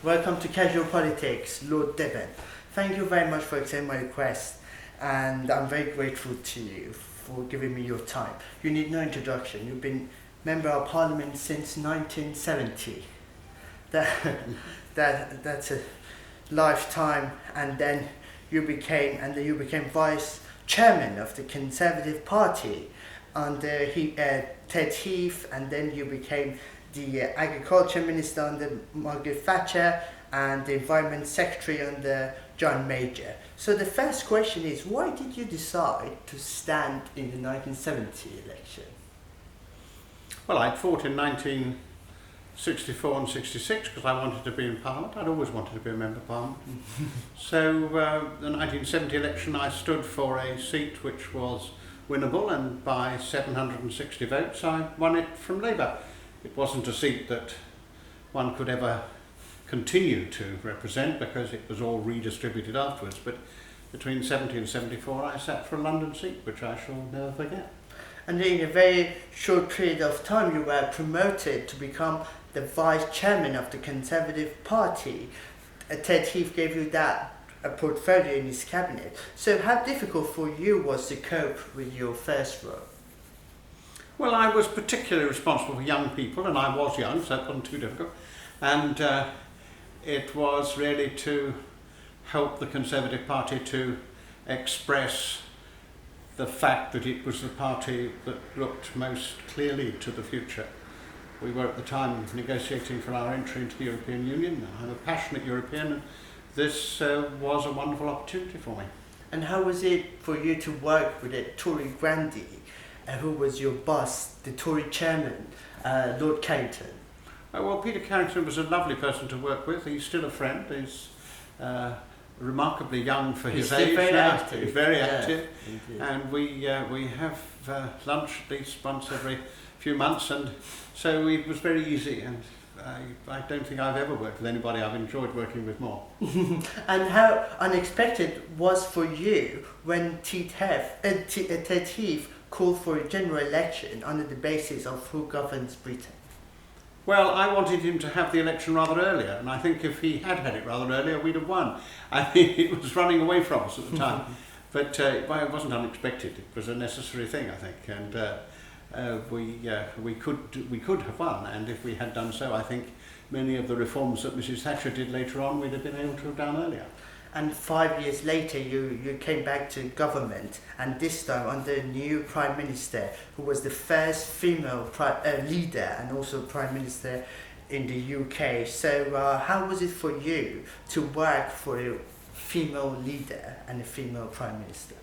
Welcome to Casual Politics, Lord Deben. Thank you very much for accepting my request, and I'm very grateful to you for giving me your time. You need no introduction. You've been Member of Parliament since 1970. That's a lifetime, and then you became Vice Chairman of the Conservative Party under Ted Heath, and then you became the Agriculture Minister under Margaret Thatcher and the Environment Secretary under John Major. So the first question is, why did you decide to stand in the 1970 election? Well, I'd fought in 1964 and 66 because I wanted to be in Parliament. I'd always wanted to be a Member of Parliament. So the 1970 election I stood for a seat which was winnable, and by 760 votes I won it from Labour. It wasn't a seat that one could ever continue to represent because it was all redistributed afterwards, but between 70 and 74 I sat for a London seat, which I shall never forget. And in a very short period of time you were promoted to become the Vice Chairman of the Conservative Party. Ted Heath gave you that portfolio in his cabinet. So how difficult for you was to cope with your first role? Well, I was particularly responsible for young people, and I was young, so it wasn't too difficult. And it was really to help the Conservative Party to express the fact that it was the party that looked most clearly to the future. We were at the time negotiating for our entry into the European Union. I'm a passionate European, and this was a wonderful opportunity for me. And how was it for you to work with a Tory grandee, who was your boss, the Tory chairman, Lord Carrington? Well, Peter Carrington was a lovely person to work with. He's still a friend. He's remarkably young for his age. Very active. He's very active. Indeed. And we have lunch at least once every few months, and so it was very easy, and I don't think I've ever worked with anybody I've enjoyed working with more. And how unexpected was for you when Ted Heath called for a general election under the basis of who governs Britain? Well, I wanted him to have the election rather earlier, and I think if he had had it rather earlier, we'd have won. I think it was running away from us at the time. But it wasn't unexpected. It was a necessary thing, I think, and we could have won. And if we had done so, I think many of the reforms that Mrs. Thatcher did later on, we'd have been able to have done earlier. And 5 years later, you came back to government, and this time under a new Prime Minister, who was the first female leader and also Prime Minister in the UK. So how was it for you to work for a female leader and a female Prime Minister?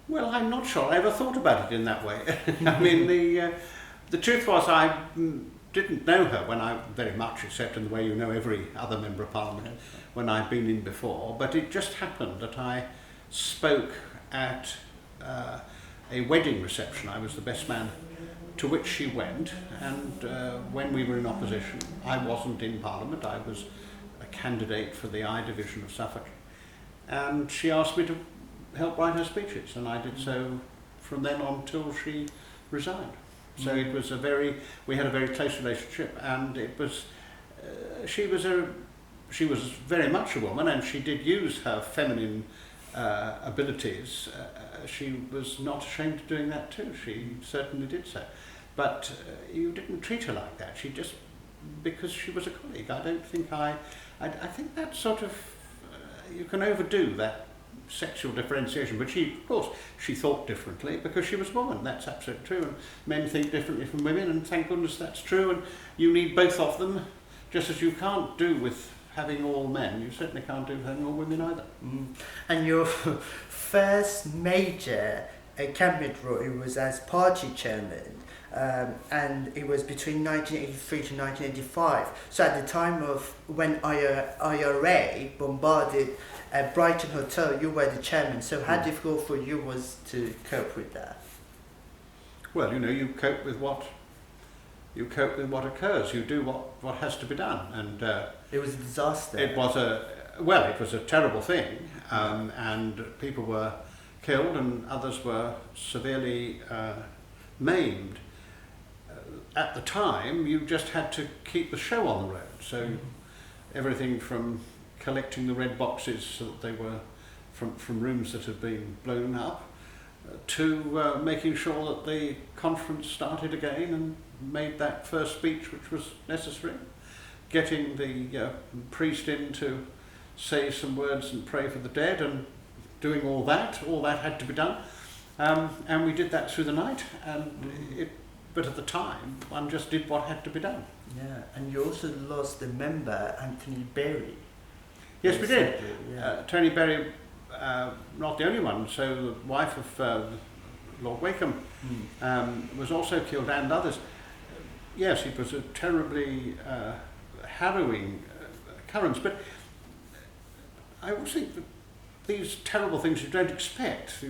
Well, I'm not sure I ever thought about it in that way. I mean, the truth was I didn't know her when very much, except in the way you know every other Member of Parliament, when I'd been in before, but it just happened that I spoke at a wedding reception. I was the best man to which she went, and when we were in opposition, I wasn't in Parliament. I was a candidate for the I division of Suffolk, and she asked me to help write her speeches, and I did so from then on till she resigned. So it was we had a very close relationship, and it was, she was very much a woman, and she did use her feminine abilities. She was not ashamed of doing that too. She certainly did so. But you didn't treat her like that. She just, because she was a colleague. I don't think I think that sort of, you can overdo that sexual differentiation, but of course she thought differently because she was a woman. That's absolutely true, and men think differently from women, and thank goodness that's true, and you need both of them, just as you can't do with having all men, you certainly can't do with having all women either. And your first major cabinet role was as party chairman, and it was between 1983 to 1985. So at the time of when IRA bombarded Brighton Hotel, you were the chairman. So how difficult for you was to cope with that? Well, you cope with what occurs. You do what has to be done, and it was a disaster. It was a terrible thing, and people were killed and others were severely maimed. At the time, you just had to keep the show on the road. So everything from collecting the red boxes so that they were from rooms that had been blown up, to making sure that the conference started again and made that first speech which was necessary, getting the priest in to say some words and pray for the dead, and doing all that had to be done. And we did that through the night, but at the time, one just did what had to be done. Yeah, and you also lost a member, Anthony Berry. Yes, we did. Yeah. Tony Berry, not the only one, so the wife of Lord Wakeham was also killed, and others. Yes, it was a terribly harrowing occurrence, but I always think that these terrible things you don't expect.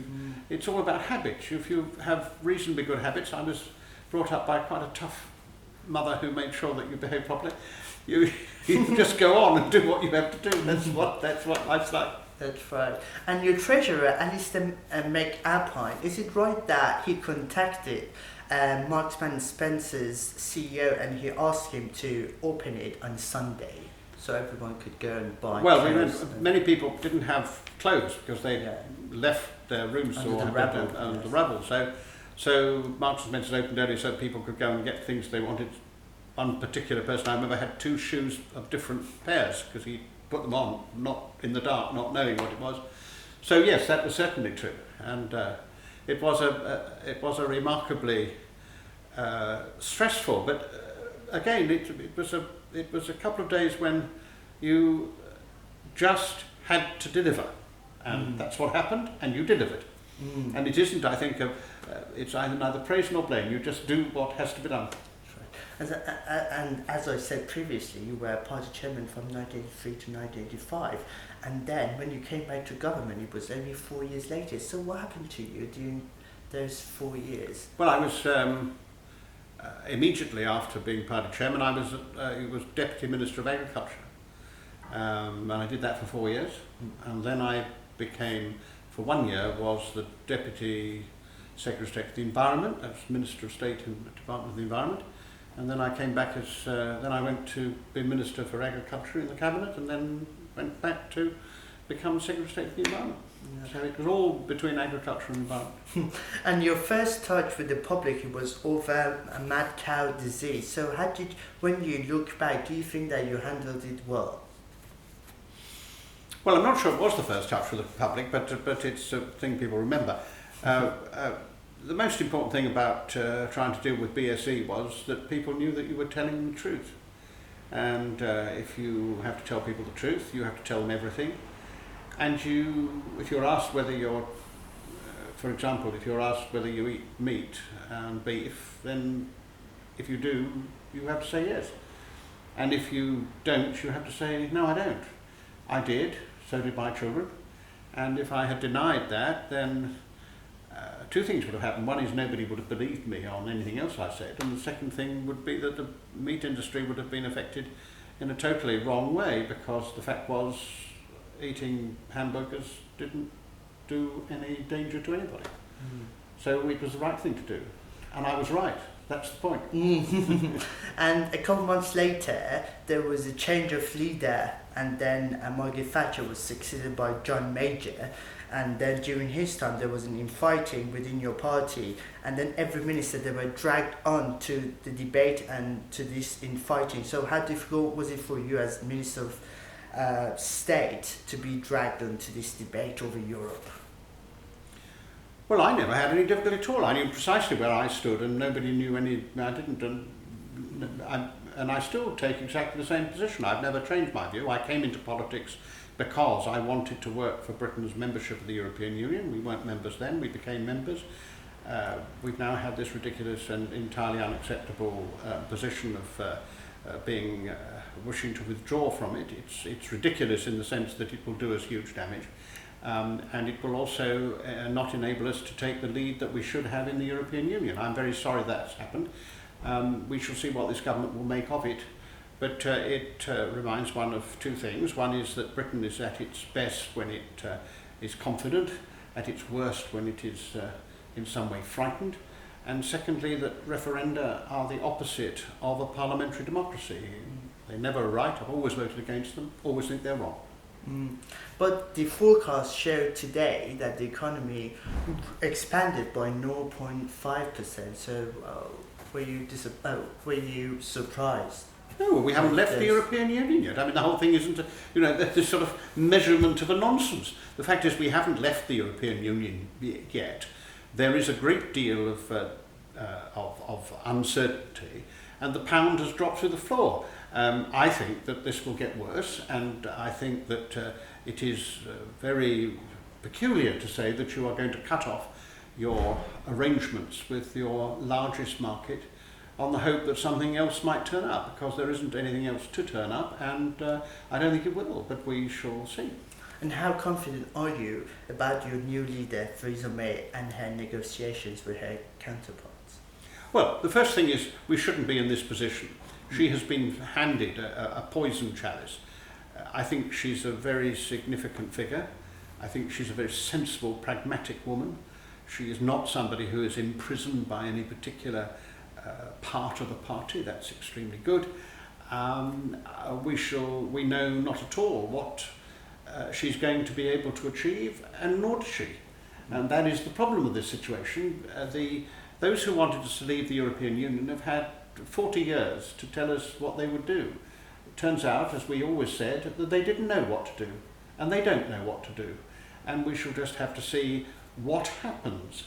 It's all about habits. If you have reasonably good habits, I was brought up by quite a tough mother who made sure that you behave properly. You just go on and do what you have to do. That's what life's like. That's right. And your treasurer, Alistair McAlpine, is it right that he contacted Marks and Spencer's CEO and he asked him to open it on Sunday so everyone could go and buy clothes? Many people didn't have clothes because they left their rooms under the rubble. So Marks and Spencer's opened early so people could go and get things they wanted. One particular person I remember had 2 shoes of different pairs because he put them on, not in the dark, not knowing what it was. So yes, that was certainly true, and it was a remarkably stressful. But again, it was a couple of days when you just had to deliver, and that's what happened, and you delivered. And it isn't, I think, it's either neither praise nor blame. You just do what has to be done. And as I said previously, you were party chairman from 1983 to 1985, and then when you came back to government, it was only 4 years later. So what happened to you during those 4 years? Well, I was immediately after being party chairman, I was Deputy Minister of Agriculture, and I did that for 4 years, and then I became, for 1 year, was the Deputy Secretary of State for the Environment. I was Minister of State in the Department of the Environment. And then I came back then I went to be Minister for Agriculture in the Cabinet, and then went back to become Secretary of State for the Environment. Yeah. So it was all between agriculture and environment. And your first touch with the public, it was over a mad cow disease. So when you look back, do you think that you handled it well? Well, I'm not sure it was the first touch with the public, but it's a thing people remember. The most important thing about trying to deal with BSE was that people knew that you were telling them the truth. And if you have to tell people the truth, you have to tell them everything. And if you're asked whether for example, if you're asked whether you eat meat and beef, then if you do, you have to say yes. And if you don't, you have to say, no, I don't. I did, so did my children. And if I had denied that, then 2 things would have happened. One is nobody would have believed me on anything else I said, and the second thing would be that the meat industry would have been affected in a totally wrong way, because the fact was eating hamburgers didn't do any danger to anybody. So it was the right thing to do, and I was right. That's the point. And a couple months later, there was a change of leader, and then Margaret Thatcher was succeeded by John Major. And then during his time, there was an infighting within your party, and then every minister, they were dragged on to the debate and to this infighting. So how difficult was it for you as Minister of State to be dragged onto this debate over Europe? Well, I never had any difficulty at all. I knew precisely where I stood, and nobody knew I didn't. And I still take exactly the same position. I've never changed my view. I came into politics because I wanted to work for Britain's membership of the European Union. We weren't members then, we became members. We've now had this ridiculous and entirely unacceptable position of wishing to withdraw from it. It's ridiculous in the sense that it will do us huge damage. And it will also not enable us to take the lead that we should have in the European Union. I'm very sorry that's happened. We shall see what this government will make of it. But it reminds one of 2 things. One is that Britain is at its best when it is confident, at its worst when it is in some way frightened. And secondly, that referenda are the opposite of a parliamentary democracy. They never are right. I've always voted against them, always think they're wrong. But the forecast showed today that the economy expanded by 0.5%. So were you surprised? No, we haven't left the European Union yet. I mean, the whole thing isn't, this sort of measurement of a nonsense. The fact is we haven't left the European Union yet. There is a great deal of uncertainty, and the pound has dropped through the floor. I think that this will get worse, and I think that it is very peculiar to say that you are going to cut off your arrangements with your largest market on the hope that something else might turn up, because there isn't anything else to turn up, and I don't think it will, but we shall see. And how confident are you about your new leader, Theresa May, and her negotiations with her counterparts? Well, the first thing is we shouldn't be in this position. She has been handed a poison chalice. I think she's a very significant figure. I think she's a very sensible, pragmatic woman. She is not somebody who is imprisoned by any particular part of the party. That's extremely good. We know not at all what she's going to be able to achieve, and nor does she. And that is the problem with this situation. Those who wanted us to leave the European Union have had 40 years to tell us what they would do. It turns out, as we always said, that they didn't know what to do, and they don't know what to do. And we shall just have to see what happens,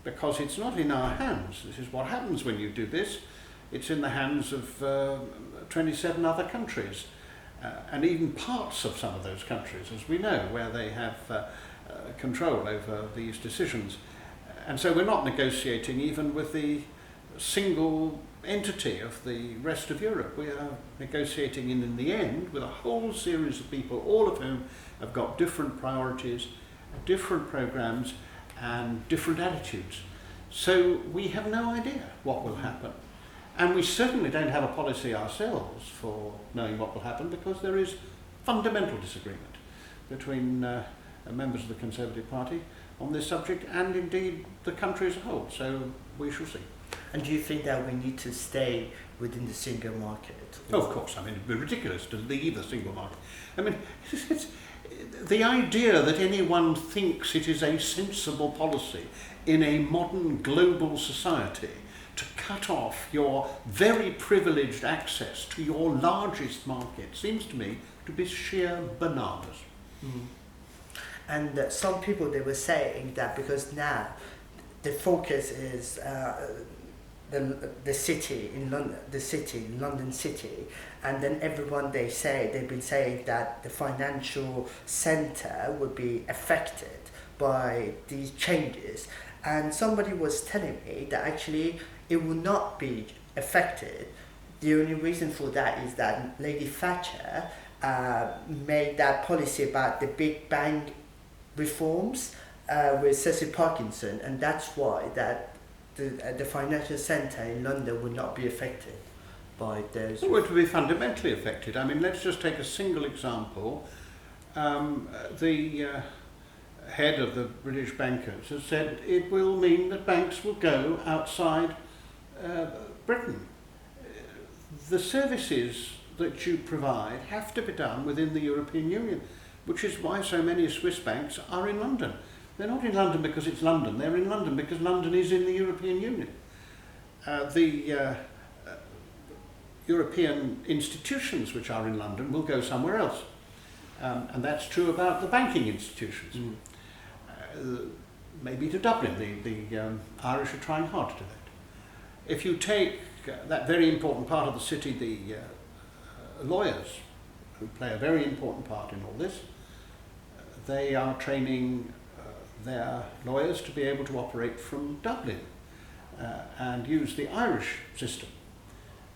because it's not in our hands. This is what happens when you do this. It's in the hands of 27 other countries, and even parts of some of those countries, as we know, where they have control over these decisions. And so we're not negotiating even with the single entity of the rest of Europe. We are negotiating in the end with a whole series of people, all of whom have got different priorities, different programs, and different attitudes. So we have no idea what will happen. And we certainly don't have a policy ourselves for knowing what will happen, because there is fundamental disagreement between members of the Conservative Party on this subject, and indeed the country as a whole. So we shall see. And do you think that we need to stay within the single market? Oh, of course. I mean, it'd be ridiculous to leave the single market. I mean, it's the idea that anyone thinks it is a sensible policy in a modern global society to cut off your very privileged access to your largest market seems to me to be sheer bananas. And some people, they were saying that because now the focus is the city in London, London City, and then everyone they've been saying that the financial centre would be affected by these changes, and somebody was telling me that actually it will not be affected. The only reason for that is that Lady Thatcher made that policy about the big bang reforms with Cecil Parkinson, and that's why that the financial centre in London would not be affected by those. It would be fundamentally affected. I mean, let's just take a single example. The head of the British bankers has said it will mean that banks will go outside Britain. The services that you provide have to be done within the European Union, which is why so many Swiss banks are in London. They're not in London because it's London, they're in London because London is in the European Union. The European institutions which are in London will go somewhere else. And that's true about the banking institutions. Maybe to Dublin, the Irish are trying hard to do that. If you take that very important part of the city, the lawyers, who play a very important part in all this, they are training their lawyers to be able to operate from Dublin and use the Irish system.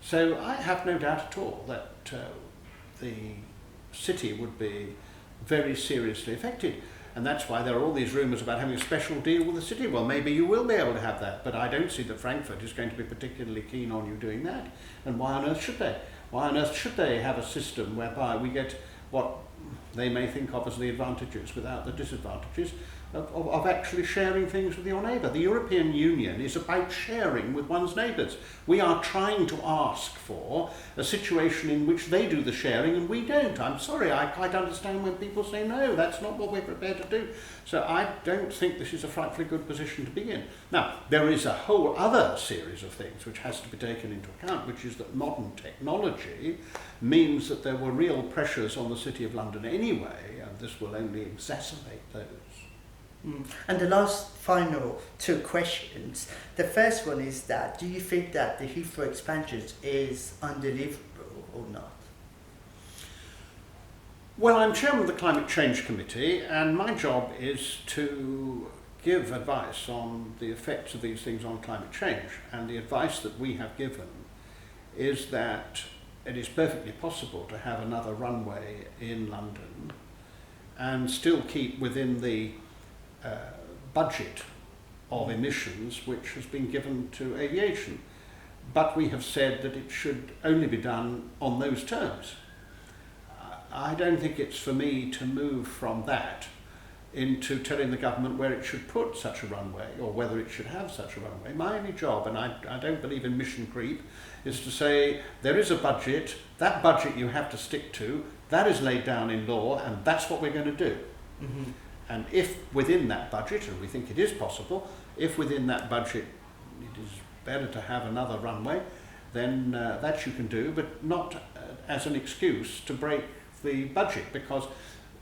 So I have no doubt at all that the city would be very seriously affected. And that's why there are all these rumours about having a special deal with the city. Well, maybe you will be able to have that, but I don't see that Frankfurt is going to be particularly keen on you doing that. And why on earth should they? Why on earth should they have a system whereby we get what they may think of as the advantages without the disadvantages? of actually sharing things with your neighbour. The European Union is about sharing with one's neighbours. We are trying to ask for a situation in which they do the sharing and we don't. I'm sorry, I quite understand when people say no, that's not what we're prepared to do. So I don't think this is a frightfully good position to be in. Now, there is a whole other series of things which has to be taken into account, which is that modern technology means that there were real pressures on the City of London anyway, and this will only exacerbate those. And the last final two questions. The first one is that, do you think that the Heathrow expansion is undeliverable or not? Well, I'm chairman of the Climate Change Committee, and my job is to give advice on the effects of these things on climate change. And the advice that we have given is that it is perfectly possible to have another runway in London and still keep within the budget of emissions which has been given to aviation. But we have said that it should only be done on those terms. I don't think it's for me to move from that into telling the government where it should put such a runway or whether it should have such a runway. My only job, and I don't believe in mission creep, is to say there is a budget, that budget you have to stick to, that is laid down in law, and that's what we're going to do. Mm-hmm. And if within that budget, and we think it is possible, if within that budget it is better to have another runway, then that you can do, but not as an excuse to break the budget, because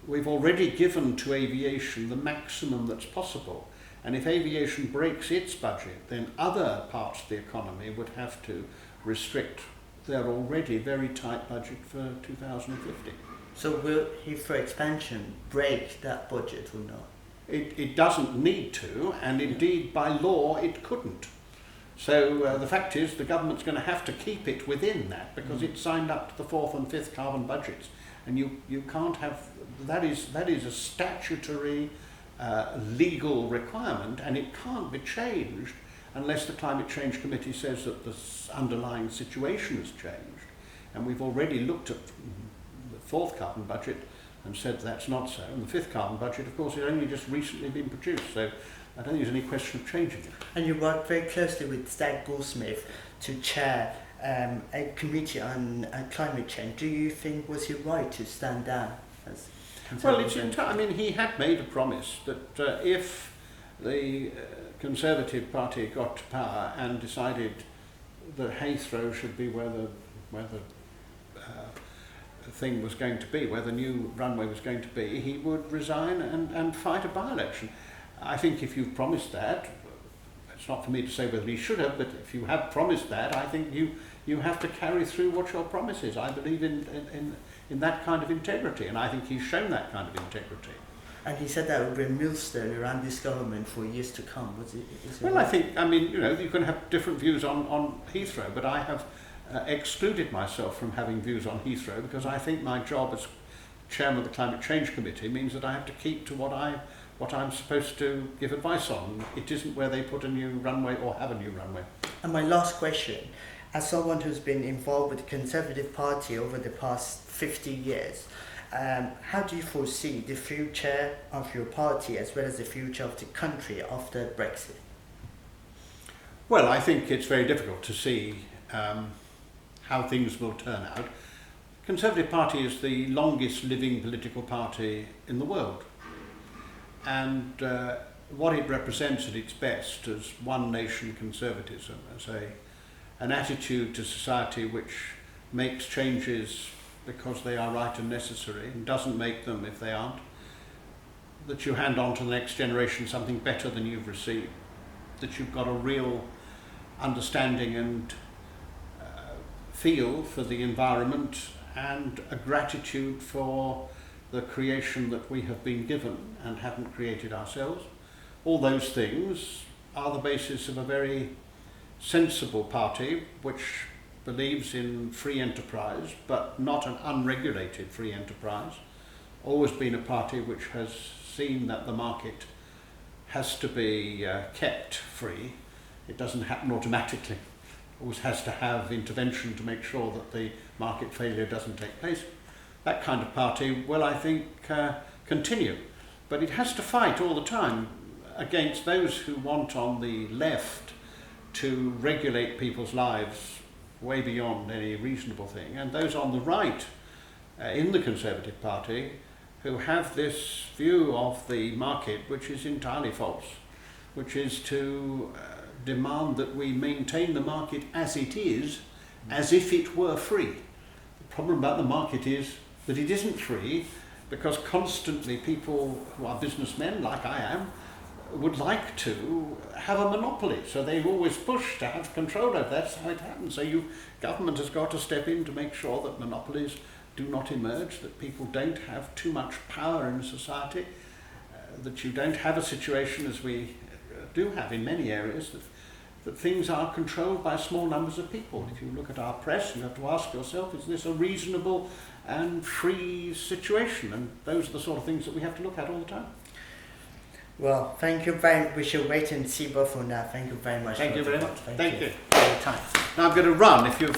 we've already given to aviation the maximum that's possible. And if aviation breaks its budget, then other parts of the economy would have to restrict their already very tight budget for 2050. So will Heathrow expansion break that budget or not? It doesn't need to, and indeed by law it couldn't. So the fact is the government's going to have to keep it within that, because it's signed up to the fourth and fifth carbon budgets, and you can't have that is a statutory legal requirement, and it can't be changed unless the Climate Change Committee says that the underlying situation has changed. And we've already looked at the fourth carbon budget and said that's not so. And the fifth carbon budget, of course, has only just recently been produced, so I don't think there's any question of changing it. And you work very closely with Stag Goldsmith to chair a committee on climate change. Do you think was he right to stand down as Well, I mean, he had made a promise that if the Conservative Party got to power and decided that Heathrow should be where the thing was going to be, where the new runway was going to be, he would resign and fight a by-election. I think if you've promised that, it's not for me to say whether he should have, but if you have promised that, I think you have to carry through what your promise is. I believe in that kind of integrity, and I think he's shown that kind of integrity. And he said that would be a millstone around this government for years to come. Well, I think, I mean, you know, you can have different views on Heathrow, but I have excluded myself from having views on Heathrow because I think my job as chairman of the Climate Change Committee means that I have to keep to what I'm supposed to give advice on. It isn't where they put a new runway or have a new runway. And my last question, as someone who's been involved with the Conservative Party over the past 50 years, how do you foresee the future of your party as well as the future of the country after Brexit? Well, I think it's very difficult to see how things will turn out. The Conservative Party is the longest living political party in the world. And what it represents at its best as one nation conservatism, as an attitude to society which makes changes because they are right and necessary and doesn't make them if they aren't, that you hand on to the next generation something better than you've received, that you've got a real understanding and feel for the environment and a gratitude for the creation that we have been given and haven't created ourselves. All those things are the basis of a very sensible party which believes in free enterprise, but not an unregulated free enterprise. Always been a party which has seen that the market has to be kept free. It doesn't happen automatically. Always has to have intervention to make sure that the market failure doesn't take place. That kind of party will, I think, continue. but it has to fight all the time against those who want on the left to regulate people's lives way beyond any reasonable thing, and those on the right in the Conservative Party who have this view of the market which is entirely false, which is to demand that we maintain the market as it is, as if it were free. The problem about the market is that it isn't free, because constantly people who are businessmen, like I am, would like to have a monopoly, so they always push to have control over that. That's how it happens. So government has got to step in to make sure that monopolies do not emerge, that people don't have too much power in society, that you don't have a situation, as we do have in many areas, that things are controlled by small numbers of people. If you look at our press, you have to ask yourself, is this a reasonable and free situation? And those are the sort of things that we have to look at all the time. Well, thank you very much. We shall wait and see both for now. Thank you very much. Thank you very much. Thank you for your time. Now I'm going to run. If you've